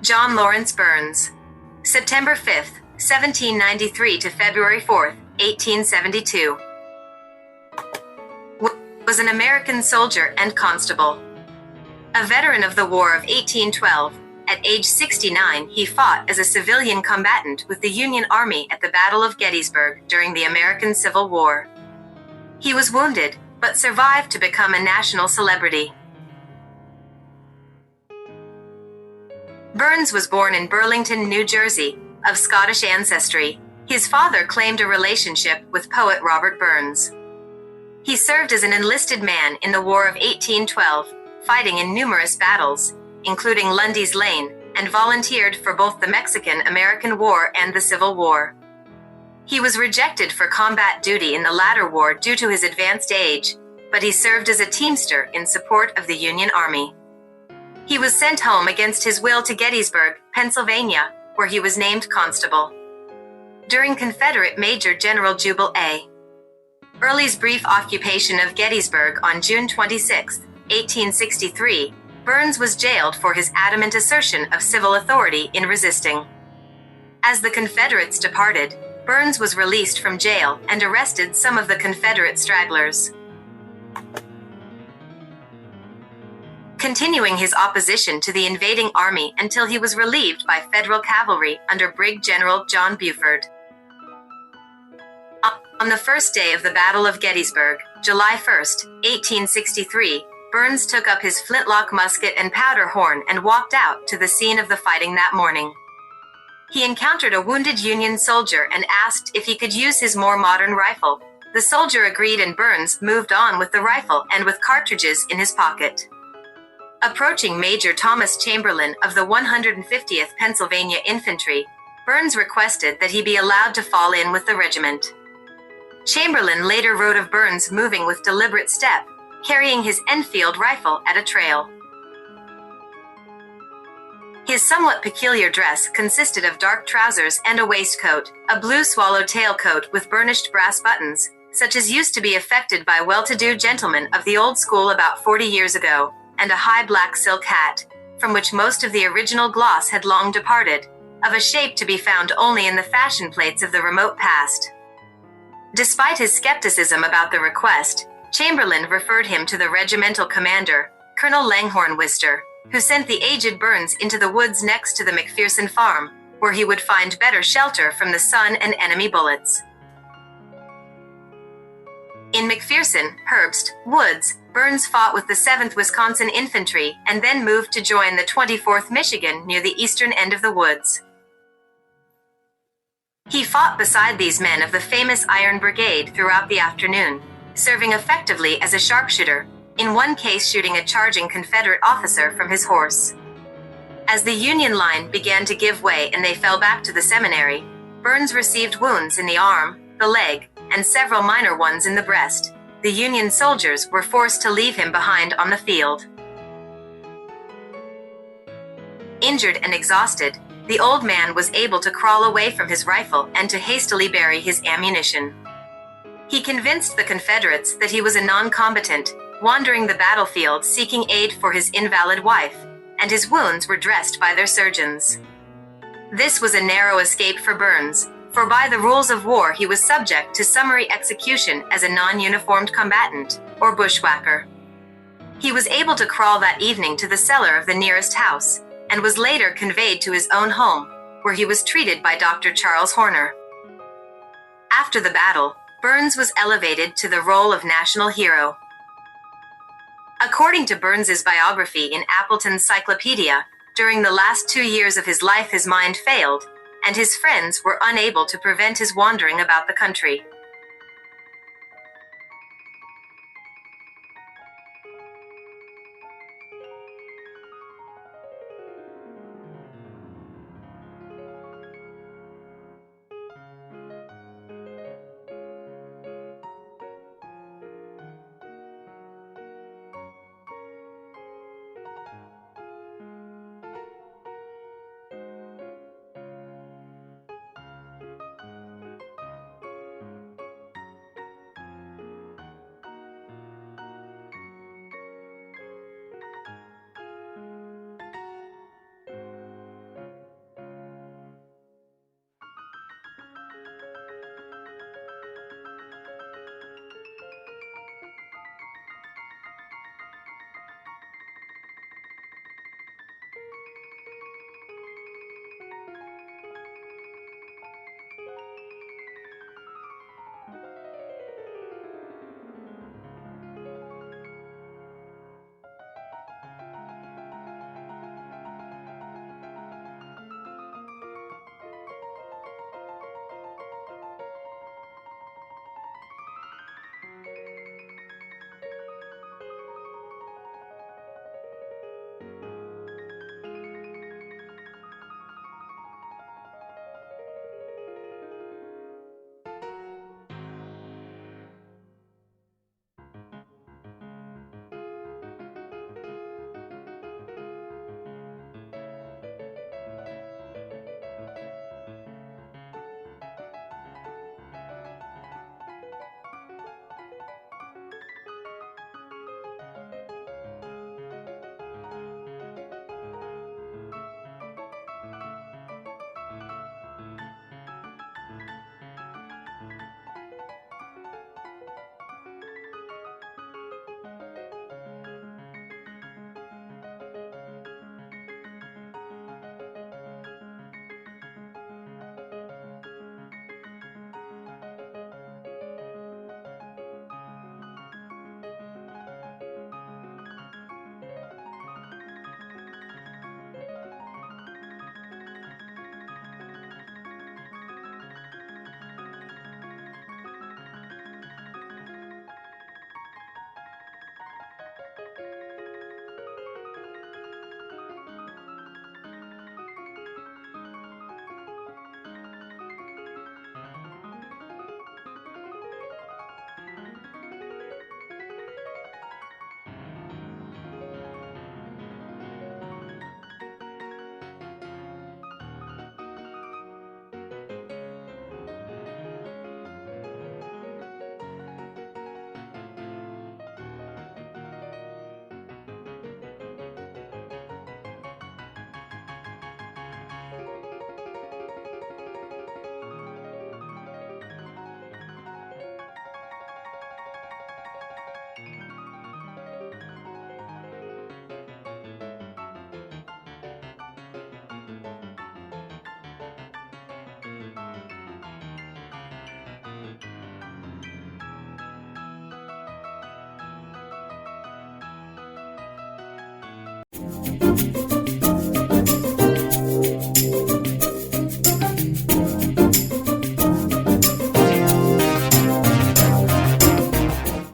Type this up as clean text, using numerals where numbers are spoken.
John Lawrence Burns. September 5th, 1793 to February 4th, 1872. Was an American soldier and constable. A veteran of the War of 1812, at age 69 he fought as a civilian combatant with the Union Army at the Battle of Gettysburg during the American Civil War. He was wounded, but survived to become a national celebrity. Burns was born in Burlington, New Jersey, of Scottish ancestry. His father claimed a relationship with poet Robert Burns. He served as an enlisted man in the War of 1812, fighting in numerous battles, including Lundy's Lane, and volunteered for both the Mexican-American War and the Civil War. He was rejected for combat duty in the latter war due to his advanced age, but he served as a teamster in support of the Union Army. He was sent home against his will to Gettysburg, Pennsylvania, where he was named constable. During Confederate Major General Jubal A. Early's brief occupation of Gettysburg on June 26, 1863, Burns was jailed for his adamant assertion of civil authority in resisting. As the Confederates departed, Burns was released from jail and arrested some of the Confederate stragglers. Continuing his opposition to the invading army until he was relieved by Federal cavalry under Brig General John Buford. On the first day of the Battle of Gettysburg, July 1, 1863, Burns took up his flintlock musket and powder horn and walked out to the scene of the fighting that morning. He encountered a wounded Union soldier and asked if he could use his more modern rifle. The soldier agreed and Burns moved on with the rifle and with cartridges in his pocket. Approaching Major Thomas Chamberlain of the 150th Pennsylvania Infantry, Burns requested that he be allowed to fall in with the regiment. Chamberlain later wrote of Burns moving with deliberate step, carrying his Enfield rifle at a trail. His somewhat peculiar dress consisted of dark trousers and a waistcoat, a blue swallow-tail coat with burnished brass buttons, such as used to be affected by well-to-do gentlemen of the old school about 40 years ago, and a high black silk hat, from which most of the original gloss had long departed, of a shape to be found only in the fashion plates of the remote past. Despite his skepticism about the request, Chamberlain referred him to the regimental commander, Colonel Langhorne Wister, who sent the aged Burns into the woods next to the McPherson farm, where he would find better shelter from the sun and enemy bullets. In McPherson, Herbst, Woods, Burns fought with the 7th Wisconsin Infantry and then moved to join the 24th Michigan near the eastern end of the woods. He fought beside these men of the famous Iron Brigade throughout the afternoon, serving effectively as a sharpshooter, in one case shooting a charging Confederate officer from his horse. As the Union line began to give way and they fell back to the seminary, Burns received wounds in the arm, the leg, and several minor ones in the breast. The Union soldiers were forced to leave him behind on the field. Injured and exhausted, the old man was able to crawl away from his rifle and to hastily bury his ammunition. He convinced the Confederates that he was a non-combatant, wandering the battlefield seeking aid for his invalid wife, and his wounds were dressed by their surgeons. This was a narrow escape for Burns, for by the rules of war he was subject to summary execution as a non-uniformed combatant, or bushwhacker. He was able to crawl that evening to the cellar of the nearest house, and was later conveyed to his own home, where he was treated by Dr. Charles Horner. After the battle, Burns was elevated to the role of national hero. According to Burns's biography in Appleton's Cyclopedia, during the last 2 years of his life his mind failed, and his friends were unable to prevent his wandering about the country.